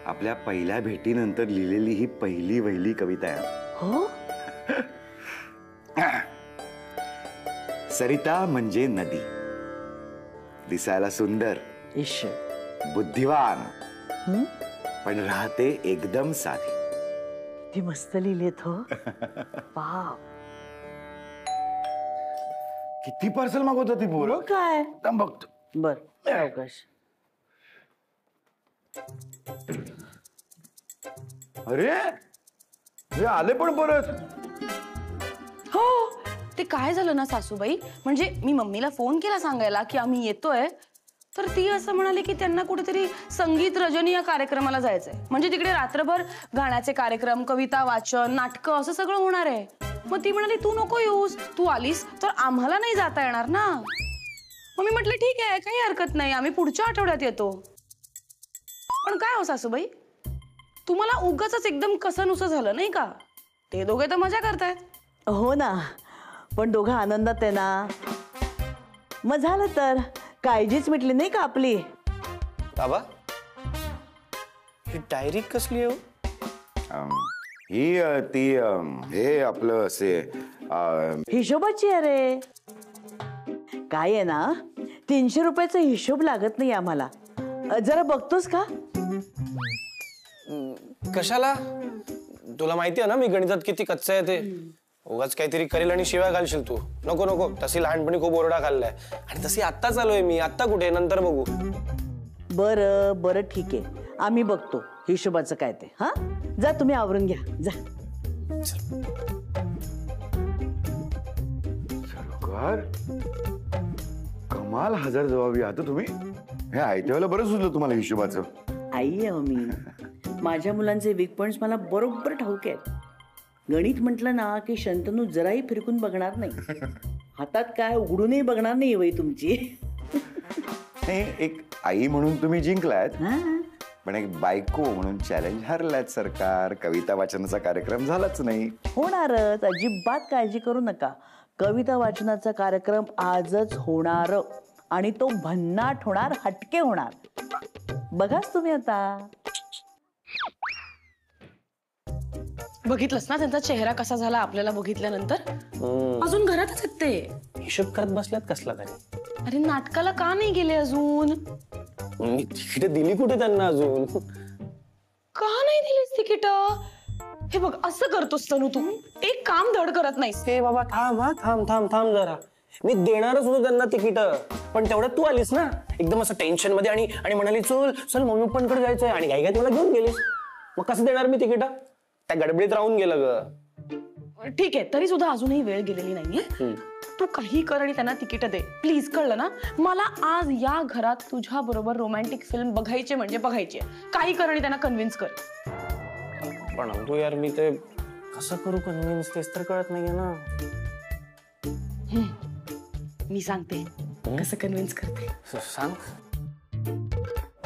आपल्या पहिल्या भेटीनंतर लिहिलेली ही पहिली वहिली कविता आहे. हो. सरिता म्हणजे नदी, दिसायला सुंदर, ईश्वर बुद्धिवान, पण राहते एकदम साधी. ती मस्त लिहिलेत हो. बाप, किती पार्सल मागवत ती पोरं. मग काय. थांब बघतो. बर अवकाश. अरे हे आले पण परत. हो, ते काय झालं ना सासूबाई, म्हणजे मी मम्मीला फोन केला सांगायला की आम्ही येतोय, तर ती असं म्हणाली की त्यांना कुठेतरी संगीत रजनी या कार्यक्रमाला जायचंय. म्हणजे तिकडे रात्रभर गाण्याचे कार्यक्रम, कविता वाचन, नाटकं असं सगळं होणार आहे. मग ती म्हणाली तू नको येऊस, तू आलीस तर आम्हाला नाही जाता येणार ना. मग मी म्हटलं ठीक आहे, काही हरकत नाही, आम्ही पुढच्या आठवड्यात येतो. पण काय हो सासूबाई, तुम्हाला उगाचच एकदम कसंनुसं झालं नाही का? ते दोघे तर मजा करतायत. हो ना, पण दोघं आनंदात आहे ना. मग झालं तर काळजीच मिटली नाही का आपली. बाबा, ही डायरी कसली आहे? ही ती हे आपलं असे हिशोबाची अरे. काय आहे ना, 300 रुपयाचा हिशोब लागत नाही आम्हाला. जरा बघतोस का? कशाला? तुला माहिती आहे ना मी गणितात किती कच्चा आहे ते. उगाच काहीतरी करेल आणि शिवाय घालशील तू. नको नको, तशी लहानपणी खूप ओरडा खाल्लाय आणि तशी आत्ता चालू आहे मी. आत्ता कुठे, नंतर बघू. बरं बरं ठीक आहे, आम्ही बघतो हिशोबाचं काय ते. हा, जा तुम्ही आवरून घ्या, जा. सरकार, कमाल हजर जबाबी आहात तुम्ही. हे ऐकवायला बरं सुचलं तुम्हाला हिशोबाचं. आई आहे मी. माझ्या मुलांचे वीक पॉइंट्स मला बरोबर ठाऊक आहेत. गणित म्हटलं ना की शंतनू जराही फिरकून बघणार नाही. हातात काय उघडूनही बघणार नाही वय तुमची. एक आई म्हणून तुम्ही जिंकलात, पण एक बायको म्हणून चॅलेंज हरलात सरकार. कविता वाचनाचा कार्यक्रम झालाच नाही. होणारच, अजिबात काळजी करू नका. कविता वाचनाचा कार्यक्रम आजच होणार आणि तो भन्नाट होणार, हटके होणार. बघाच तुम्ही आता. बघितलंस ना त्यांचा चेहरा कसा झाला आपल्याला बघितल्यानंतर. अजून घरातच आहेत ते. हिशोब करत बसल्यात कसला तरी. अरे नाटकाला का नाही गेले अजून? मी तिकीट दिली कुठे त्यांना अजून? का नाही दिलीस तिकीट? हे बघ, असं करतोस तनू तू. एक काम धड करत नाहीस. हे बाबा थांब, हा थांब थांब थांब जरा. मी देणारच होतो त्यांना तिकीट, पण तेवढ्यात तू आलीस ना एकदम असं टेन्शन मध्ये आणि म्हणाली चल चल मम्मी पप्पांकडे जायचंय आणि घाई घाई मला घेऊन गेलीस. मग कसं देणार मी तिकीट? त्या गडबडीत राहून गेलं ग. ठीक आहे, तरी सुद्धा अजूनही वेळ गेलेली नाहीये. तू काही कर आणि त्यांना तिकीट दे प्लीज, कळलं ना? मला आज या घरात तुझ्या बरोबर रोमॅन्टिक फिल्म बघायची म्हणजे बघायची. काही कर आणि त्यांना कन्व्हिन्स कर. पण तू यार, मी ते कसं करू कन्व्हिन्स, तेच तर कळत नाहीये ना. मी सांगते कसं कन्व्हिन्स करते. सांग.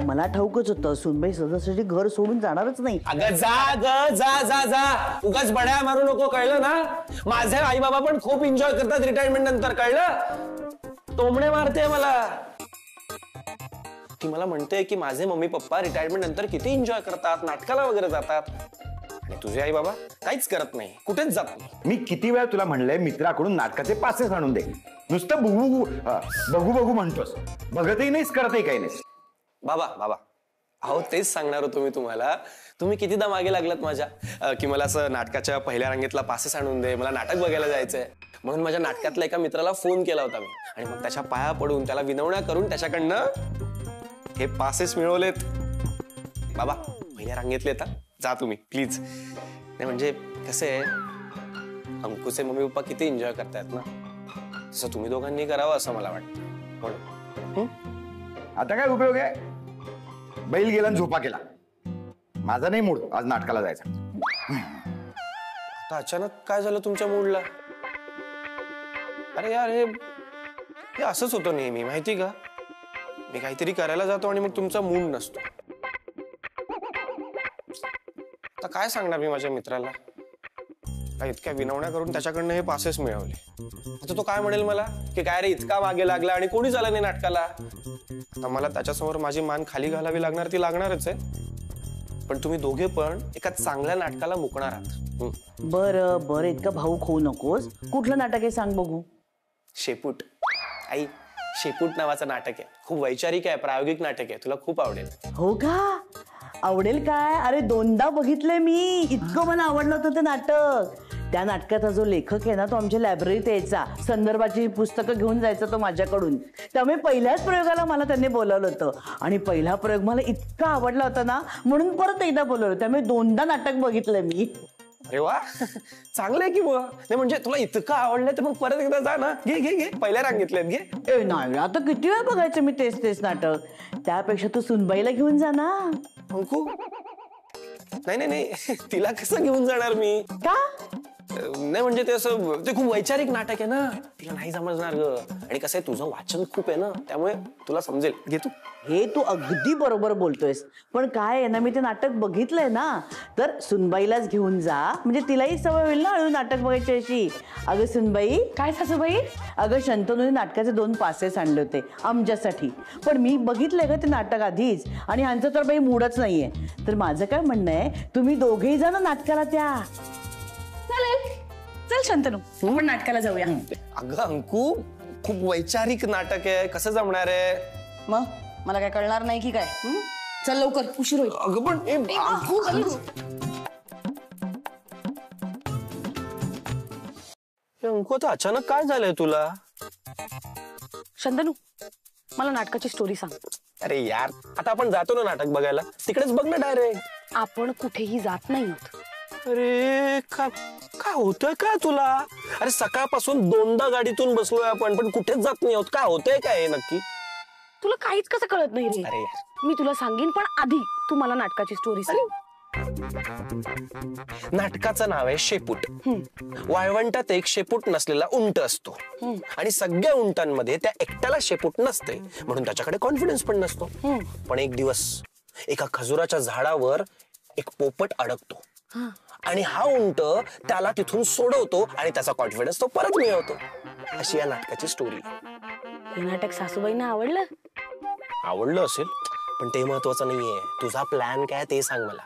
मला ठाऊकच होतं सुनबाई सदासाठी घर सोडून जाणारच नाही. अगं जा ग, जा जा जा. उगाच बड्या मारू नको, कळलं ना? माझे आई बाबा पण खूप एन्जॉय करतात रिटायरमेंट नंतर, कळलं? तोंबणे मारते मला. ती मला म्हणते की माझे मम्मी पप्पा रिटायरमेंट नंतर किती एन्जॉय करतात, नाटकाला वगैरे जातात, आणि तुझे आई बाबा काहीच करत नाही, कुठेच जात नाही. मी किती वेळा तुला म्हणलंय मित्राकडून नाटकाचे पासेस आणून दे. नुसतं बघू बघू बघू म्हणतोस, बघतही नाहीस, करतही काही नाहीस. बाबा बाबा, अहो तेच सांगणार होतो मी तुम्हाला. तुम्ही कितीदा मागे लागलात माझ्या की मला असं नाटकाच्या पहिल्या रांगेतला पासेस आणून दे, मला नाटक बघायला जायचंय. म्हणून माझ्या नाटकातल्या एका मित्राला फोन केला होता मी, आणि मग त्याच्या पाया पडून त्याला विनवण्या करून त्याच्याकडनं हे पासेस मिळवलेत. बाबा पहिल्या रांगेतले येतात, जा तुम्ही प्लीज. नाही म्हणजे कसे आहे, अंकुचे मम्मी पप्पा किती एन्जॉय करतायत ना, तसं तुम्ही दोघांनी करावं असं मला वाटतं. म्हणून आता काय उपयोग आहे? बैल गेला आणि झोपा केला. माझा नाही मूड आज नाटकाला जायचा. आता अचानक काय झालं तुमच्या मूडला? अरे यार, हे असंच होतं नेहमी, माहिती का? मी काहीतरी करायला जातो आणि मग तुमचा मूड नसतो. आता काय सांगणार मी माझ्या मित्राला? काय इतक्या विनवण्या करून त्याच्याकडनं हे पासेस मिळवले. आता तो काय म्हणेल मला की काय रे इतका मागे लागला आणि कोणी झालं नाही नाटकाला. आता मला त्याच्यासमोर माझी मान खाली घालावी लागणार, ती लागणारच आहे. पण तुम्ही दोघे पण एका चांगल्या नाटकाला मुकणार आहात. बरं बरं, इतका भाऊक होऊ नकोस. कुठलं नाटक आहे सांग बघू. शेपूट. आई शेपूट नावाचं नाटक आहे. खूप वैचारिक आहे, प्रायोगिक नाटक आहे. तुला खूप आवडेल. हो का? आवडेल काय? अरे 2दा बघितलंय मी. इतकं मला आवडलं होतं ते नाटक. त्या नाटकाचा जो लेखक आहे ना, तो आमच्या लायब्ररीत यायचा, संदर्भाची पुस्तकं घेऊन जायचा तो माझ्याकडून. त्यामुळे पहिल्याच प्रयोगाला मला त्यांनी बोलावलं होतं आणि पहिला प्रयोग मला इतका आवडला होता ना, म्हणून परत एकदा बोलवलं. त्यामुळे 2दा नाटक बघितलंय मी. अरे वा, चांगलंय की बुवा. नाही म्हणजे तुला इतकं आवडलंय तर मग परत एकदा जा ना. घे घे घे, पहिल्या रांगेतले घे. ए नाही, आता किती वेळ बघायचं मी तेच नाटक. त्यापेक्षा तू सुनबाईला घेऊन जा ना. अंकू, नाही नाही नाही, तिला कसं घेऊन जाणार मी? का? नाही म्हणजे ते असं, ते खूप वैचारिक नाटक आहे ना, तिला नाही समजणार ग. आणि कसं आहे, तुझं वाचन खूप आहे ना, त्यामुळे तुला समजेल. घे तू. हे तू अगदी बरोबर बोलतोयस, पण काय आहे ना, मी ते नाटक बघितलंय ना, तर सुनबाईलाच घेऊन जा, म्हणजे तिलाही सवय होईल ना हळू नाटक बघायची अशी. अगं सुनबाई. काय सासूबाई? अगं शंतनूने नाटकाचे 2 पासेस आणले होते आमच्यासाठी, पण मी बघितलंय का ते नाटक आधीच आणि ह्यांचं तर बाई मूडच नाहीये. तर माझं काय म्हणणं आहे, तुम्ही दोघेही जा ना नाटकाला त्या. चालेल, चल शंतनू, आपण नाटकाला जाऊया. अगं अंकू, खूप वैचारिक नाटक आहे, कसं जमणार आहे? मग मला काय कळणार नाही की काय? चल लवकर, उशीर होईल. अगं पण अंकू, अंकू आता अचानक काय झालंय तुला? शंतनू, मला नाटकाची स्टोरी सांग. अरे यार, आता आपण जातो ना नाटक बघायला, तिकडेच बघ ना डायरेक्ट. आपण कुठेही जात नाही आहोत. अरे काय होतंय काय तुला? अरे सकाळपासून 2दा गाडीतून बसलोय आपण, पण कुठेच जात नाही आहोत. काय होतंय काय हे नक्की? तुला काहीच कसं कळत नाही रे? अरे यार, मी तुला सांगेन, पण आधी तू मला नाटकाची स्टोरी सांग. नाटकाचं नाव आहे शेपूट. वाळवंटात एक शेपूट नसलेला उंट असतो आणि सगळ्या उंटांमध्ये त्या एकट्याला शेपूट नसते, म्हणून त्याच्याकडे कॉन्फिडन्स पण नसतो. पण एक दिवस एका खजुराच्या झाडावर एक पोपट अडकतो आणि हा उंट त्याला तिथून सोडवतो आणि त्याचा कॉन्फिडन्स तो परत मिळवतो. अशी या नाटकाची स्टोरी. हे नाटक सासूबाईंना आवडलं? आवडलं असेल, पण ते महत्वाचं नाहीये. तुझा प्लॅन काय ते सांग मला.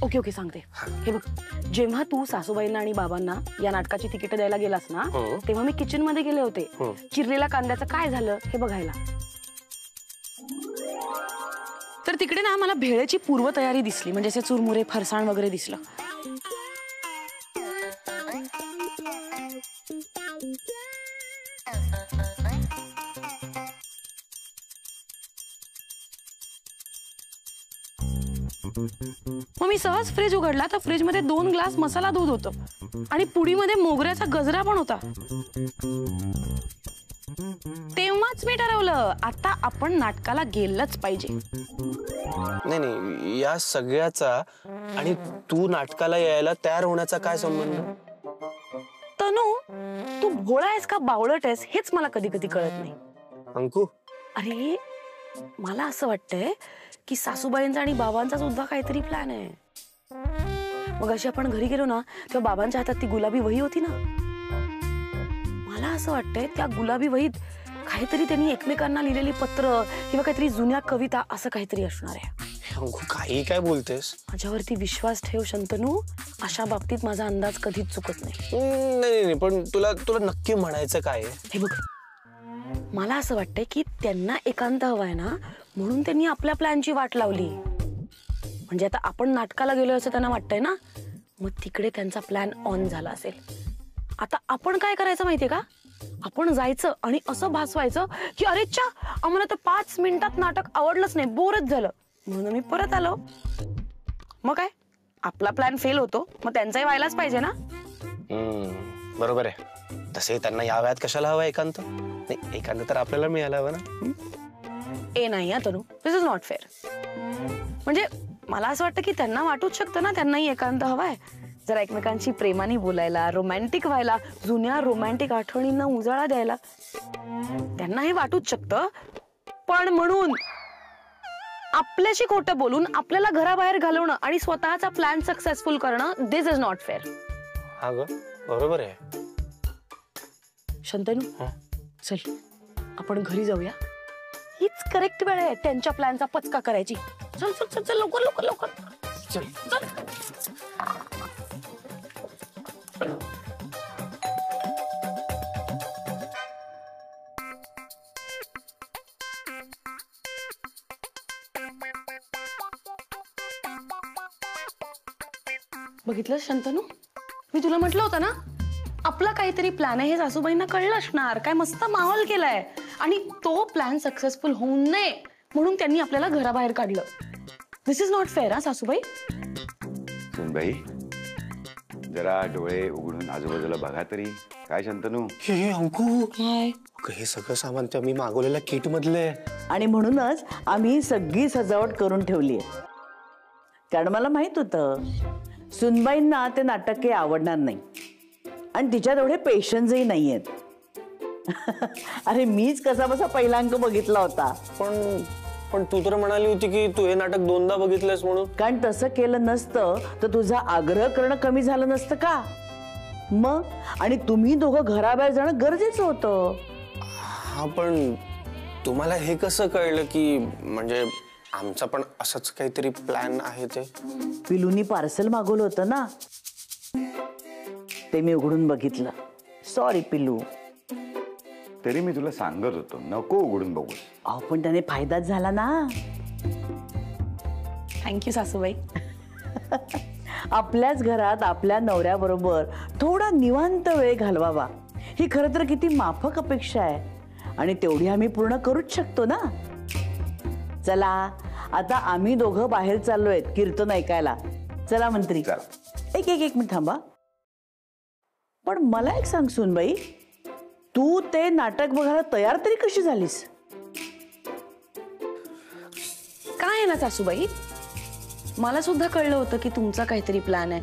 ओके ओके, सांगते. हे बघ, जेव्हा तू सासूबाईंना आणि बाबांना या नाटकाची तिकीट द्यायला गेलास ना, तेव्हा मी किचन मध्ये गेले होते चिरलेल्या कांद्याचं काय झालं हे बघायला. तर तिकडे ना मला भेळेची पूर्वतयारी दिसली, म्हणजे असे चुरमुरे फरसाण वगैरे दिसलं. मग मी सहज फ्रीज उघडला तर फ्रीज मध्ये 2 ग्लास मसाला दूध होतं आणि पुडीमध्ये मोगऱ्याचा गजरा पण होता. तेव्हाच मी ठरवलं, आता आपण नाटकाला गेलंच पाहिजे. नाही नाही, या सगळ्याचा आणि तू नाटकाला यायला तयार होण्याचा काय संबंध? तनू, तू भोळा आहेस का बावळट आहेस हेच मला कधी कधी कळत नाही. अंकू, अरे मला असं वाटतंय की सासूबाईंचा आणि बाबांचा सुद्धा काहीतरी प्लॅन आहे. मग अशी आपण घरी गेलो ना, तेव्हा बाबांच्या हातात ती गुलाबी वही होती ना, मला असं वाटतंय त्या गुलाबी वहीत काहीतरी त्यांनी एकमेकांना लिहिलेली पत्र किंवा काहीतरी जुन्या कविता असं काहीतरी असणार आहे. अंकू काही काय बोलतेस? माझ्यावरती विश्वास ठेव शंतनू, अशा बाबतीत माझा अंदाज कधीच चुकत नाही. नाही, पण तुला नक्की म्हणायचं काय? हे बघ, मला असं वाटतंय की त्यांना एकांत हवाय ना, म्हणून त्यांनी आपल्या प्लॅनची वाट लावली. म्हणजे आता आपण नाटकाला गेलोय असं त्यांना वाटतंय ना, मग तिकडे त्यांचा प्लॅन ऑन झाला असेल. आता आपण काय करायचं माहितीये का? आपण जायचं आणि असं भासवायचं की अरे च्या, आम्हाला तर 5 मिनिटात नाटक आवडलंच नाही, बोरच झालं, म्हणून मी परत आलो. मग काय, आपला प्लॅन फेल होतो, मग त्यांचाही व्हायलाच पाहिजे ना. बरोबर आहे. तसे त्यांना या वयात कशाला हवा एकांत? नाही, एकांत तर आपल्याला मिळाला हवा ना. ए नाही तनू, दिस इज नॉट फेअर. म्हणजे मला असं वाटतं की त्यांना वाटूच शकतं ना, त्यांनाही एकांत हवाय. जरा एकमेकांशी प्रेमाने बोलायला, रोमॅन्टिक व्हायला, जुन्या रोमॅन्टिक आठवणींना उजाळा द्यायला त्यांनाही वाटूच शकतं. पण म्हणून आपल्याशी खोटं बोलून आपल्याला घराबाहेर घालवणं आणि स्वतःचा प्लॅन सक्सेसफुल करणं, दिस इज नॉट फेअर. हा ग, बरोबर आहे. शंतनू, चल आपण घरी जाऊया. हीच करेक्ट वेळ आहे त्यांच्या प्लॅनचा पचका करायची. चल चल चल चल, लवकर लवकर लवकर चल चल. बघितलं शंतनू, मी तुला म्हटलं होतं ना आपला काहीतरी प्लॅन आहे हे सासूबाईंना कळलं असणार. काय मस्त माहोल केलाय आणि तो प्लॅन सक्सेसफुल होऊ नये म्हणून त्यांनी आपल्याला घराबाहेर काढलं. दिस इज नॉट फेअर हा सासूबाई. सुनबाई जरा डोळे उघडून आजूबाजूला बघा तरी. काय शंतनू? हे अंकू, काय हे सगळं सामान त्या मी मागवलेल्या किट मधले. आणि म्हणूनच आम्ही सगळी सजावट करून ठेवली आहे. कारण मला माहित होतं सुनबाईंना ते नाटक काही आवडणार नाही आणि तिच्यात एवढे पेशन्सही नाहीयेत. अरे मीच कसा बसा पहिला अंक बघितला होता. पण तू तर म्हणाली होती की तू हे नाटक 2दा बघितलंस म्हणून. कारण तसं केलं नसतं तर तुझा आग्रह करणं कमी झालं नसतं का मग. आणि तुम्ही दोघं घराबाहेर जाणं गरजेचं होतं. हा पण तुम्हाला हे कसं कळलं की म्हणजे आमचा पण असंच काहीतरी प्लॅन आहे ते? पिलूनी पार्सल मागवलं होतं ना ते मी उघडून बघितलं. सॉरी पिलू. तरी मी तुला सांगत होतो नको उघडून बघू. अहो पण त्याने फायदाच झाला ना. थँक्यू सासूबाई. आपल्याच घरात आपल्या नवऱ्याबरोबर थोडा निवांत वेळ घालवावा ही खरं तर किती माफक अपेक्षा आहे आणि तेवढी आम्ही पूर्ण करूच शकतो ना. चला आता आम्ही दोघं बाहेर चाललोय कीर्तन ऐकायला. चला मंत्री. एक मिनिट थांबा. पण मला एक सांग सुनबाई, तू ते नाटक बघायला तयार तरी कशी झालीस? काय आहे ना सासूबाई, मला सुद्धा कळलं होतं की तुमचा काहीतरी प्लॅन आहे.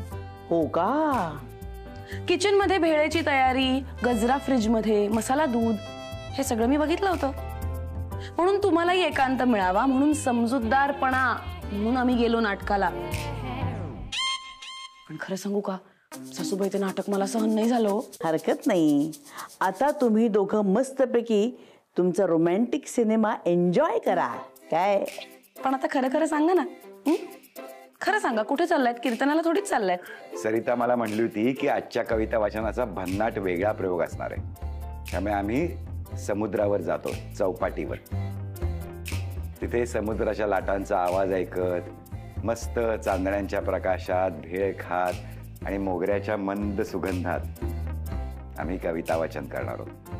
हो का? किचन मध्ये भेळेची तयारी, गजरा फ्रीज मध्ये, मसाला दूध हे सगळं मी बघितलं होतं. म्हणून तुम्हालाही एकांत मिळावा म्हणून समजूतदारपणा म्हणून आम्ही गेलो नाटकाला. पण खरं सांगू का सासूबाई, ते नाटक मला सहन नाही झालं. हरकत नाही. आता तुम्ही दोघं मस्तपैकी तुमचा रोमॅन्टिक सिनेमा एन्जॉय करा. काय पण आता खरं खरं सांगा ना. खरं सांगा कुठे चाललायत? कीर्तनाला थोडीच चाललायत. सरिता मला म्हणली होती की आजच्या कविता वाचनाचा भन्नाट वेगळा प्रयोग असणार आहे. त्यामुळे आम्ही समुद्रावर जातो, चौपाटीवर. तिथे समुद्राच्या लाटांचा आवाज ऐकत मस्त चांदण्यांच्या प्रकाशात भेळ खात आणि मोगऱ्याच्या मंद सुगंधात आम्ही कविता वाचन करणार आहोत.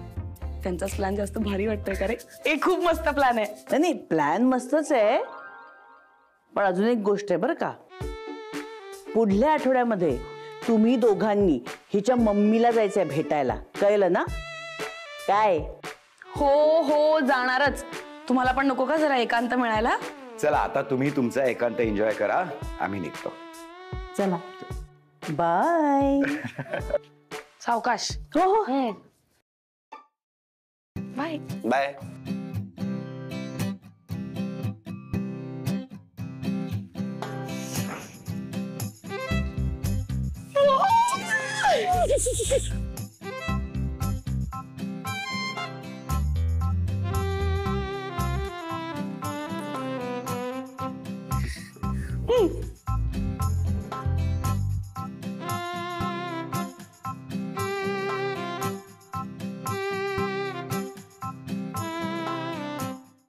त्यांचाच प्लॅन जास्त भारी वाटतोय का रे? एक खूप मस्त प्लॅन आहे. नाही प्लॅन मस्तच आहे पण अजून एक गोष्ट आहे बरं का. पुढल्या आठवड्यामध्ये तुम्ही दोघांनी हिच्या मम्मीला जायचंय भेटायला. कळलं ना? काय? हो जाणारच. तुम्हाला पण नको का जरा एकांत मिळायला? चला आता तुम्ही तुमचा एकांत एन्जॉय करा, आम्ही निघतो. चला बाय. सावकाश. हो. Bye bye.